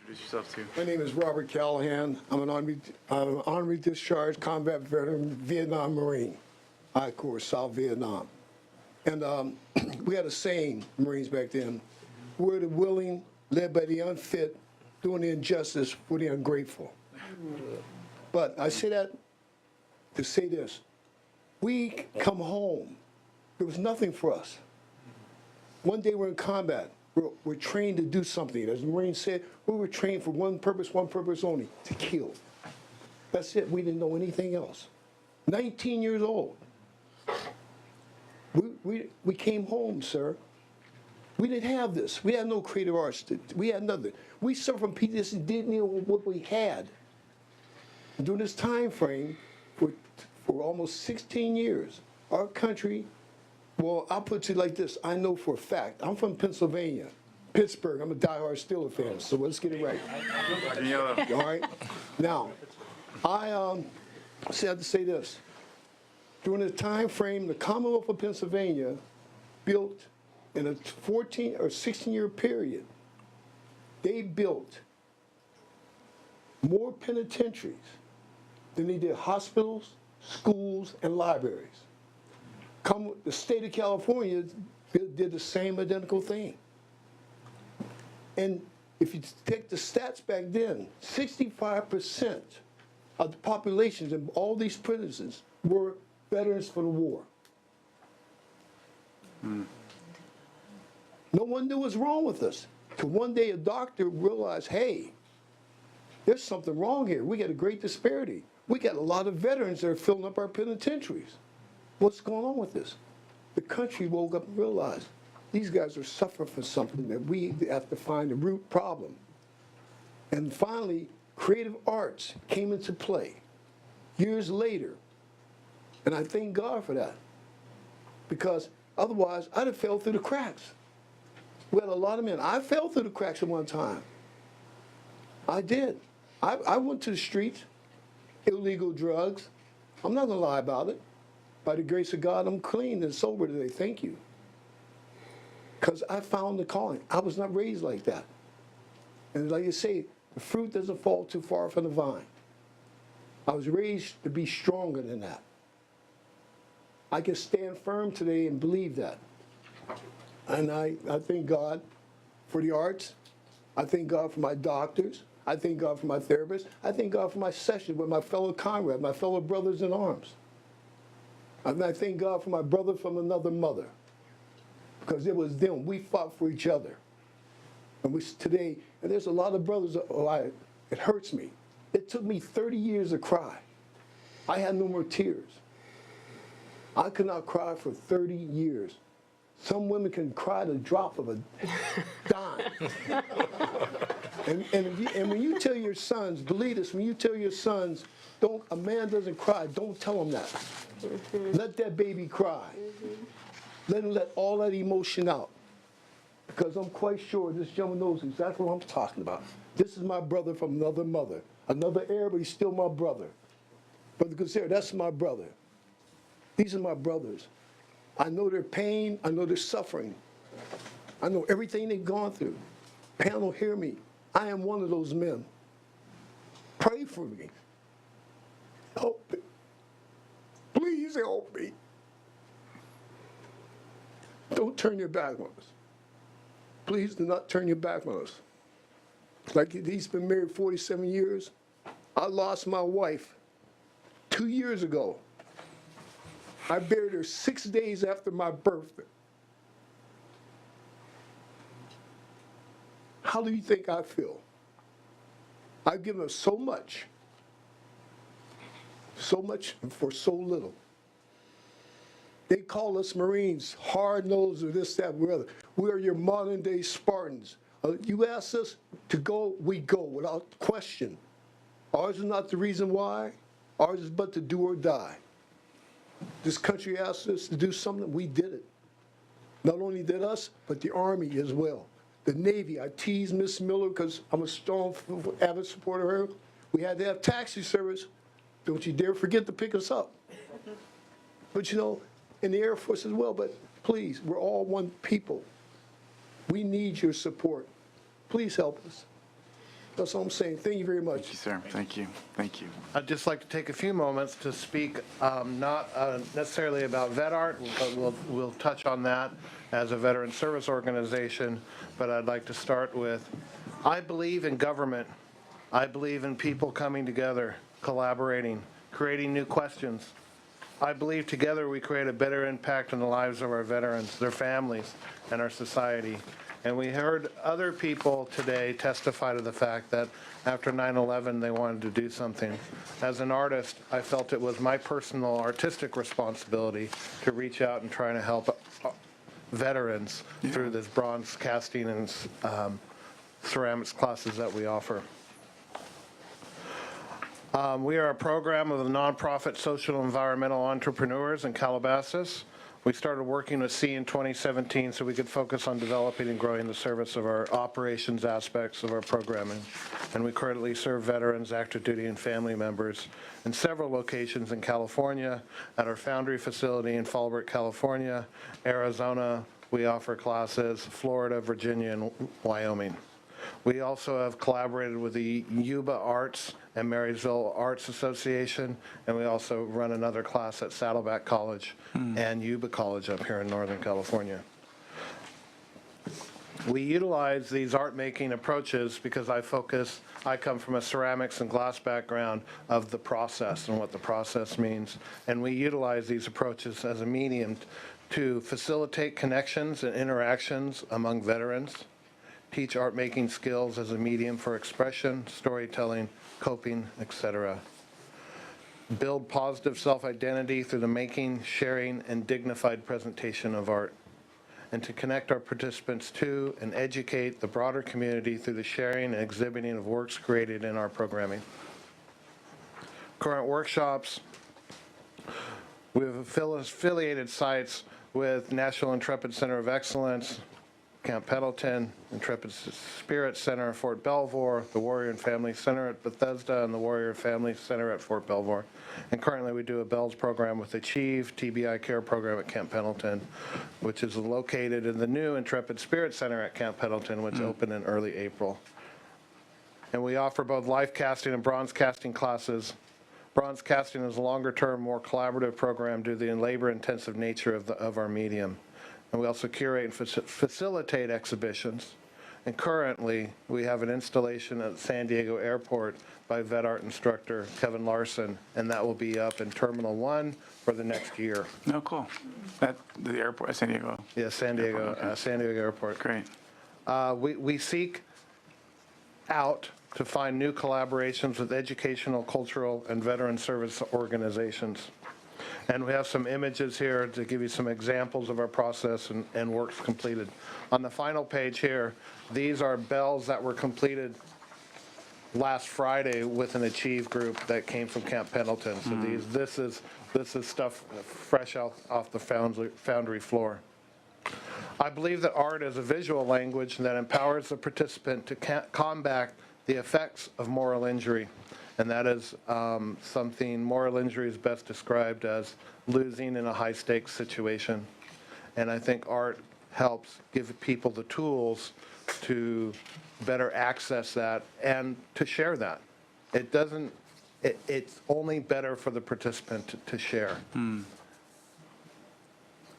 Introduce yourself too. My name is Robert Callahan. I'm an honorary discharged combat veteran, Vietnam Marine. I, of course, South Vietnam. And we had a saying, Marines back then, we're the willing, led by the unfit, doing the injustice for the ungrateful. But I say that to say this. We come home. There was nothing for us. One day we're in combat. We're trained to do something. As the Marines said, we were trained for one purpose only, to kill. That's it. We didn't know anything else. 19 years old. We came home, sir. We didn't have this. We had no creative arts. We had nothing. We suffered from PTSD, didn't know what we had. During this time frame, for almost 16 years, our country, well, I'll put it like this. I know for a fact. I'm from Pennsylvania, Pittsburgh. I'm a diehard Steelers fan, so let's get it right. All right? Now, I have to say this. During the time frame, the Commonwealth of Pennsylvania built in a 14 or 16-year period, they built more penitentiaries than they did hospitals, schools, and libraries. The state of California did the same identical thing. And if you take the stats back then, 65% of the populations in all these prisons were veterans for the war. No one knew what was wrong with us. Till one day a doctor realized, hey, there's something wrong here. We got a great disparity. We got a lot of veterans that are filling up our penitentiaries. What's going on with this? The country woke up and realized these guys are suffering from something that we have to find the root problem. And finally, creative arts came into play years later. And I thank God for that. Because otherwise, I'd have fell through the cracks. We had a lot of men. I fell through the cracks at one time. I did. I went to the streets, illegal drugs. I'm not going to lie about it. By the grace of God, I'm clean and sober today. Thank you. Because I found the calling. I was not raised like that. And like you say, the fruit doesn't fall too far from the vine. I was raised to be stronger than that. I can stand firm today and believe that. And I thank God for the arts. I thank God for my doctors. I thank God for my therapists. I thank God for my sessions with my fellow comrades, my fellow brothers in arms. And I thank God for my brother from another mother. Because it was them. We fought for each other. And today, and there's a lot of brothers, it hurts me. It took me 30 years to cry. I had no more tears. I could not cry for 30 years. Some women can cry the drop of a dime. And when you tell your sons, believe this, when you tell your sons, a man doesn't cry, don't tell him that. Let that baby cry. Let him let all that emotion out. Because I'm quite sure this gentleman knows exactly what I'm talking about. This is my brother from another mother. Another heir, but he's still my brother. Brother Guzera, that's my brother. These are my brothers. I know their pain. I know their suffering. I know everything they've gone through. Panel, hear me. I am one of those men. Pray for me. Help me. Please help me. Don't turn your back on us. Please do not turn your back on us. Like he's been married 47 years. I lost my wife 2 years ago. I buried her 6 days after my birthday. How do you think I feel? I've given her so much for so little. They call us Marines hard-nosed or this, that, or other. We are your modern-day Spartans. You ask us to go, we go without question. Ours is not the reason why. Ours is but to do or die. This country asked us to do something, we did it. Not only did us, but the Army as well. The Navy, I tease Miss Miller because I'm a strong, avid supporter of her. We had to have taxi service. Don't you dare forget to pick us up. But you know, in the Air Force as well, but please, we're all one people. We need your support. Please help us. That's all I'm saying. Thank you very much. Thank you, sir. Thank you. Thank you. I'd just like to take a few moments to speak not necessarily about VetArt, but we'll touch on that as a veteran service organization. But I'd like to start with, I believe in government. I believe in people coming together, collaborating, creating new questions. I believe together we create a better impact on the lives of our veterans, their families, and our society. And we heard other people today testify to the fact that after 9/11, they wanted to do something. As an artist, I felt it was my personal artistic responsibility to reach out and try to help veterans through this bronze casting and ceramics classes that we offer. We are a program of the nonprofit social and environmental entrepreneurs in Calabasas. We started working with C in 2017 so we could focus on developing and growing the service of our operations aspects of our programming. And we currently serve veterans, active duty, and family members in several locations in California, at our Foundry facility in Fallbrook, California, Arizona. We offer classes, Florida, Virginia, and Wyoming. We also have collaborated with the Yuba Arts and Marysville Arts Association, and we also run another class at Saddleback College and Yuba College up here in Northern California. We utilize these art-making approaches because I come from a ceramics and glass background of the process and what the process means, and we utilize these approaches as a medium to facilitate connections and interactions among veterans, teach art-making skills as a medium for expression, storytelling, coping, etc. Build positive self-identity through the making, sharing, and dignified presentation of art. And to connect our participants to and educate the broader community through the sharing and exhibiting of works created in our programming. Current workshops, we have affiliated sites with National Intrepid Center of Excellence, Camp Pendleton, Intrepid Spirit Center, Fort Belvoir, the Warrior and Family Center at Bethesda, and the Warrior and Family Center at Fort Belvoir. And currently we do a Bells program with Achieve, TBI Care program at Camp Pendleton, which is located in the new Intrepid Spirit Center at Camp Pendleton, which opened in early April. And we offer both life casting and bronze casting classes. Bronze casting is a longer-term, more collaborative program due to the labor-intensive nature of our medium. And we also curate and facilitate exhibitions. And currently, we have an installation at San Diego Airport by vet art instructor Kevin Larson, and that will be up in Terminal 1 for the next year. Oh, cool. At the airport, San Diego. Yeah, San Diego, San Diego Airport. Great. We seek out to find new collaborations with educational, cultural, and veteran service organizations. And we have some images here to give you some examples of our process and works completed. On the final page here, these are bells that were completed last Friday with an Achieve group that came from Camp Pendleton. So this is stuff fresh off the Foundry floor. I believe that art is a visual language that empowers the participant to combat the effects of moral injury. And that is something, moral injury is best described as losing in a high-stakes situation. And I think art helps give people the tools to better access that and to share that. It's only better for the participant to share.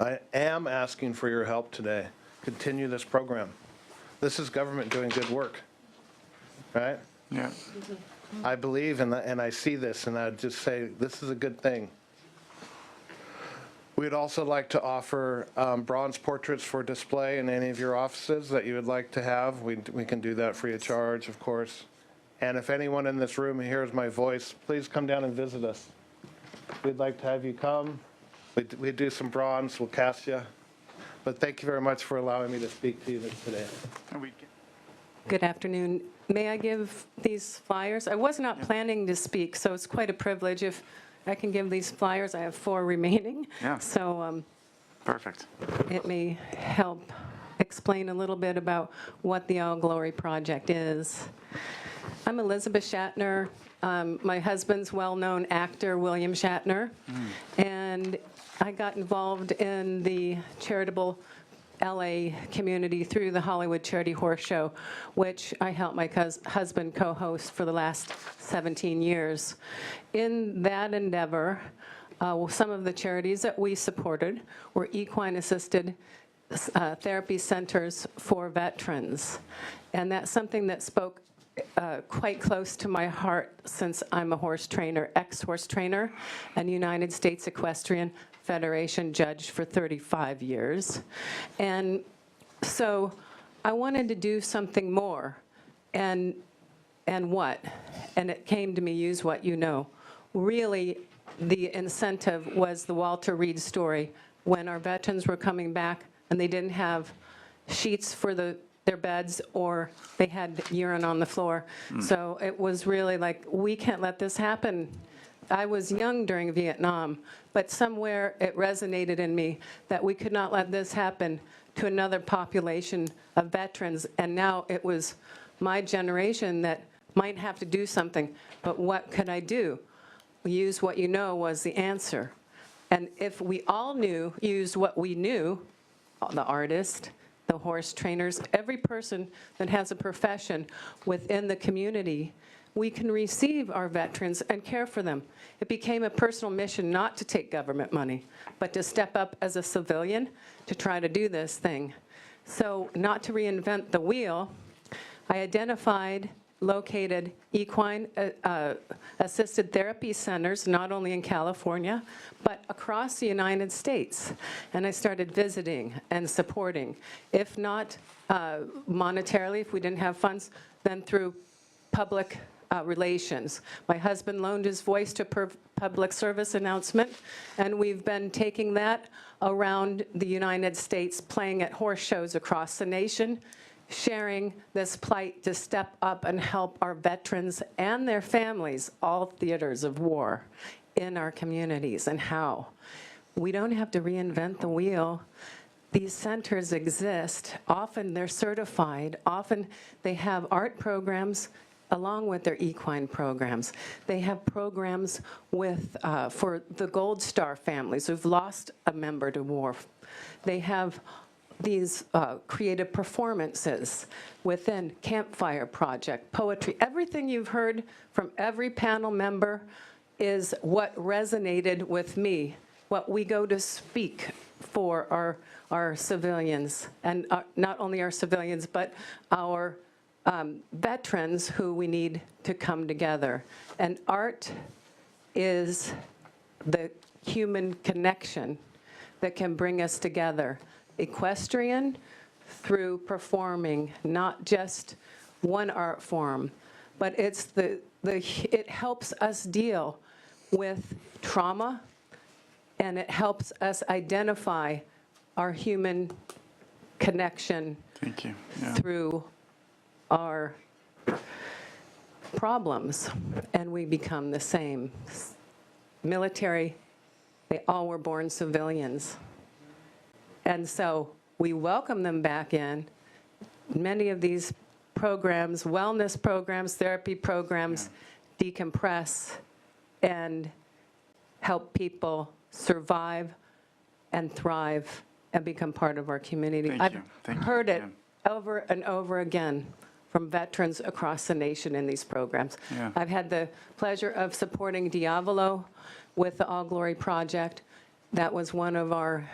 I am asking for your help today. Continue this program. This is government doing good work, right? Yeah. I believe and I see this, and I'd just say this is a good thing. We'd also like to offer bronze portraits for display in any of your offices that you would like to have. We can do that free of charge, of course. And if anyone in this room hears my voice, please come down and visit us. We'd like to have you come. We do some bronze, we'll cast you. But thank you very much for allowing me to speak to you today. Good afternoon. May I give these flyers? I was not planning to speak, so it's quite a privilege if I can give these flyers. I have 4 remaining. Yeah. So Perfect. it may help explain a little bit about what the All Glory Project is. I'm Elizabeth Shatner. My husband's well-known actor, William Shatner. And I got involved in the charitable LA community through the Hollywood Charity Horse Show, which I helped my husband co-host for the last 17 years. In that endeavor, some of the charities that we supported were equine-assisted therapy centers for veterans. And that's something that spoke quite close to my heart since I'm a horse trainer, ex-horse trainer, and United States Equestrian Federation judge for 35 years. And so I wanted to do something more. And what? And it came to me, use what you know. Really, the incentive was the Walter Reed story when our veterans were coming back and they didn't have sheets for their beds, or they had urine on the floor. So it was really like, we can't let this happen. I was young during Vietnam, but somewhere it resonated in me that we could not let this happen to another population of veterans. And now it was my generation that might have to do something, but what could I do? Use what you know was the answer. And if we all used what we knew, the artist, the horse trainers, every person that has a profession within the community, we can receive our veterans and care for them. It became a personal mission not to take government money, but to step up as a civilian to try to do this thing. So not to reinvent the wheel, I identified located equine assisted therapy centers, not only in California, but across the United States. And I started visiting and supporting, if not monetarily, if we didn't have funds, then through public relations. My husband loaned his voice to public service announcement, and we've been taking that around the United States, playing at horse shows across the nation, sharing this plight to step up and help our veterans and their families, all theaters of war, in our communities. And how? We don't have to reinvent the wheel. These centers exist. Often they're certified. Often they have art programs along with their equine programs. They have programs with for the Gold Star families who've lost a member to war. They have these creative performances within Campfire Project, poetry. Everything you've heard from every panel member is what resonated with me, what we go to speak for our civilians, and not only our civilians, but our veterans who we need to come together. And art is the human connection that can bring us together. Equestrian through performing, not just one art form, but it's it helps us deal with trauma, and it helps us identify our human connection Thank you. Yeah. through our problems, and we become the same. Military, they all were born civilians. And so we welcome them back in. Many of these programs, wellness programs, therapy programs, decompress and help people survive and thrive and become part of our community. Thank I've you. Thank you. heard it Yeah. over and over again from veterans across the nation in these programs. Yeah. I've had the pleasure of supporting Diavolo with the All Glory Project. That was one of our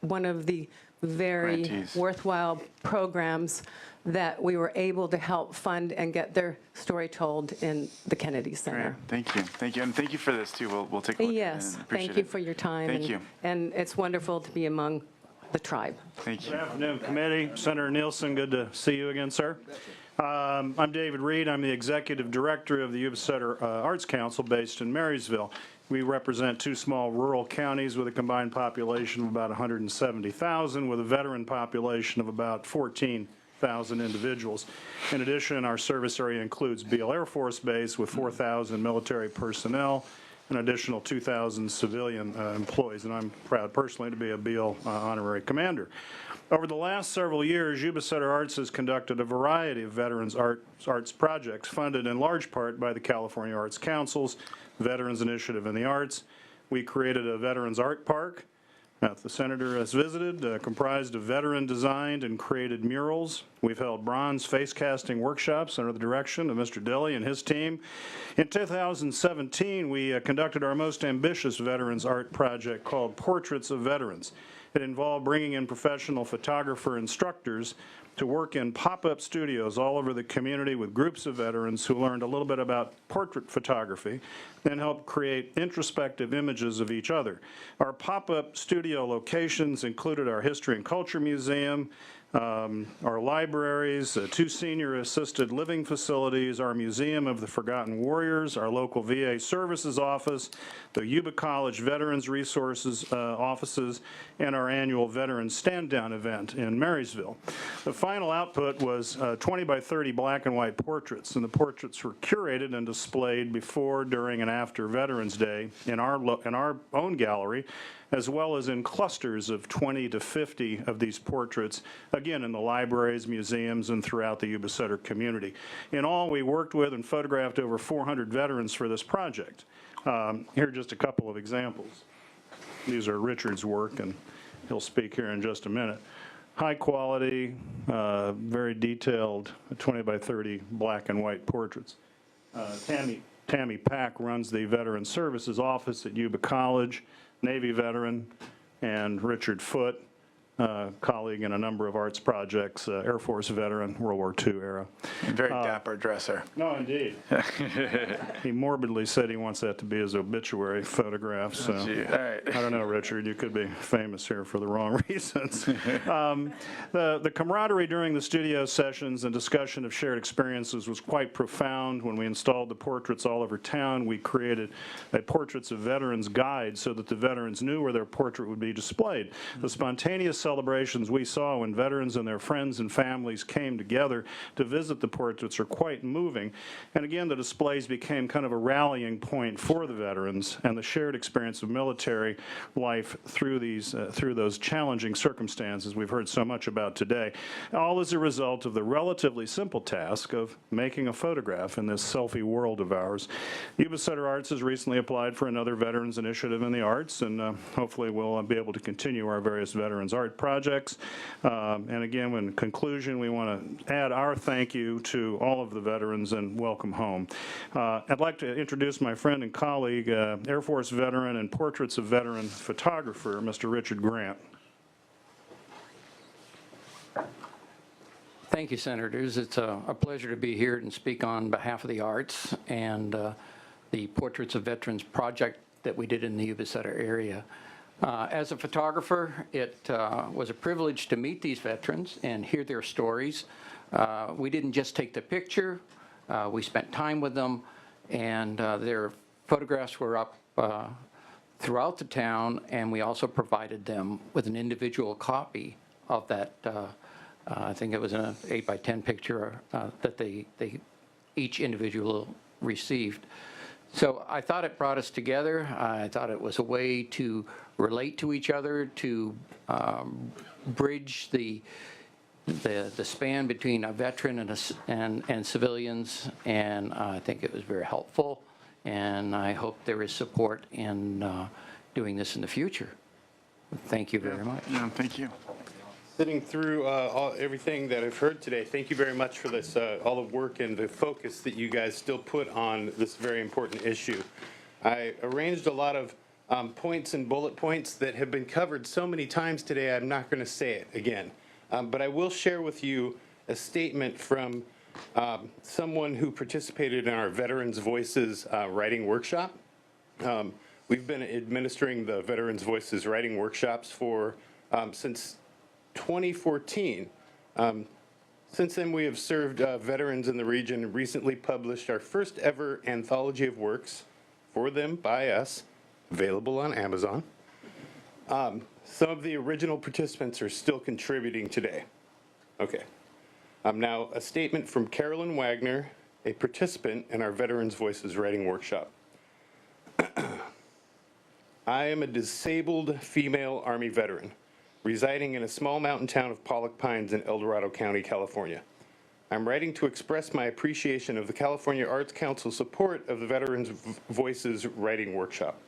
one of the very Grantees. worthwhile programs that we were able to help fund and get their story told in the Kennedy Great. Center. Thank you. Thank you. And thank you for this, too. We'll take a look Yes, at it and appreciate thank you it. for your time. Thank and- you. And it's wonderful to be among the tribe. Thank you. Good afternoon, committee. Senator Nielsen, good to see you again, sir. I'm David Reed. I'm the executive director of the Yuba Sutter Arts Council based in Marysville. We represent two small rural counties with a combined population of about 170,000, with a veteran population of about 14,000 individuals. In addition, our service area includes Beale Air Force Base with 4,000 military personnel, an additional 2,000 civilian employees, and I'm proud personally to be a Beale honorary commander. Over the last several years, Yuba Sutter Arts has conducted a variety of veterans arts projects funded in large part by the California Arts Council's Veterans Initiative in the Arts. We created a Veterans Art Park, that the senator has visited, comprised of veteran-designed and created murals. We've held bronze face casting workshops under the direction of Mr. Dilly and his team. In 2017, we conducted our most ambitious veterans art project called Portraits of Veterans. It involved bringing in professional photographer instructors to work in pop-up studios all over the community with groups of veterans who learned a little bit about portrait photography, then helped create introspective images of each other. Our pop-up studio locations included our History and Culture Museum, our libraries, 2 senior assisted living facilities, our Museum of the Forgotten Warriors, our local VA Services Office, the Yuba College Veterans Resources offices, and our annual Veterans Stand-Down event in Marysville. The final output was 20 by 30 black and white portraits, and the portraits were curated and displayed before, during, and after Veterans Day in our own gallery, as well as in clusters of 20 to 50 of these portraits, again, in the libraries, museums, and throughout the Yuba Sutter community. In all, we worked with and photographed over 400 veterans for this project. Here are just a couple of examples. These are Richard's work, and he'll speak here in just a minute. High quality, very detailed 20 by 30 black and white portraits. Tammy Pack runs the Veteran Services Office at Yuba College, Navy veteran, and Richard Foote, colleague in a number of arts projects, Air Force veteran, World War II era. Very dapper dresser. No, indeed. He morbidly said he wants that to be his obituary photograph, so. Gee, all right. I don't know, Richard, you could be famous here for the wrong reasons. The camaraderie during the studio sessions and discussion of shared experiences was quite profound. When we installed the portraits all over town, we created a Portraits of Veterans guide so that the veterans knew where their portrait would be displayed. The spontaneous celebrations we saw when veterans and their friends and families came together to visit the portraits are quite moving. And again, the displays became kind of a rallying point for the veterans and the shared experience of military life through those challenging circumstances we've heard so much about today, all as a result of the relatively simple task of making a photograph in this selfie world of ours. Yuba Sutter Arts has recently applied for another Veterans Initiative in the Arts, and hopefully we'll be able to continue our various veterans art projects. And again, in conclusion, we want to add our thank you to all of the veterans and welcome home. I'd like to introduce my friend and colleague, Air Force veteran and Portraits of Veteran photographer, Mr. Richard Grant. Thank you, Senators. It's a pleasure to be here and speak on behalf of the arts and the Portraits of Veterans project that we did in the Yuba Sutter area. As a photographer, it was a privilege to meet these veterans and hear their stories. We didn't just take the picture, we spent time with them, and their photographs were up throughout the town, and we also provided them with an individual copy of that, I think it was an 8 by 10 picture that they each individual received. So I thought it brought us together. I thought it was a way to relate to each other, to bridge the span between a veteran and civilians, and I think it was very helpful, and I hope there is support in doing this in the future. Thank you very much. Yeah, thank you. Sitting through everything that I've heard today, thank you very much for this, all the work and the focus that you guys still put on this very important issue. I arranged a lot of points and bullet points that have been covered so many times today, I'm not going to say it again. But I will share with you a statement from someone who participated in our Veterans Voices writing workshop. We've been administering the Veterans Voices writing workshops for since 2014. Since then, we have served veterans in the region and recently published our first ever anthology of works for them by us, available on Amazon. Some of the original participants are still contributing today. Okay. Now, a statement from Carolyn Wagner, a participant in our Veterans Voices writing workshop. I am a disabled female Army veteran, residing in a small mountain town of Pollock Pines in El Dorado County, California. I'm writing to express my appreciation of the California Arts Council's support of the Veterans Voices writing workshop.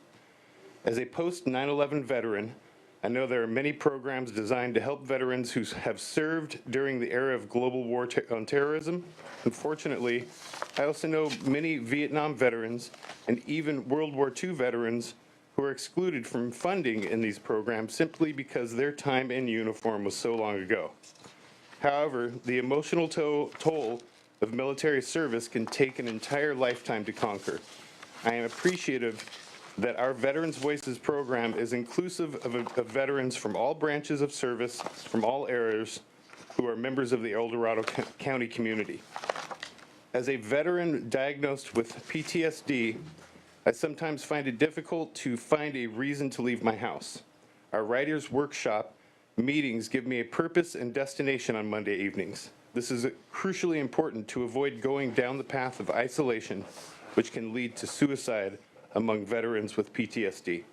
As a post 9/11 veteran, I know there are many programs designed to help veterans who have served during the era of global war on terrorism. Unfortunately, I also know many Vietnam veterans and even World War II veterans who are excluded from funding in these programs simply because their time in uniform was so long ago. However, the emotional toll of military service can take an entire lifetime to conquer. I am appreciative that our Veterans Voices program is inclusive of veterans from all branches of service, from all eras, who are members of the El Dorado County community. As a veteran diagnosed with PTSD, I sometimes find it difficult to find a reason to leave my house. Our writers' workshop meetings give me a purpose and destination on Monday evenings. This is crucially important to avoid going down the path of isolation, which can lead to suicide among veterans with PTSD.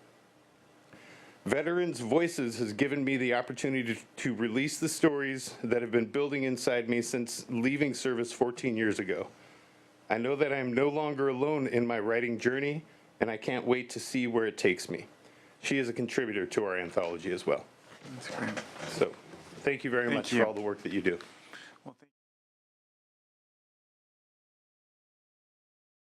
Veterans Voices has given me the opportunity to release the stories that have been building inside me since leaving service 14 years ago. I know that I am no longer alone in my writing journey, and I can't wait to see where it takes me. She is a contributor to our anthology as well. That's great. So, thank you very much for all the work that you do.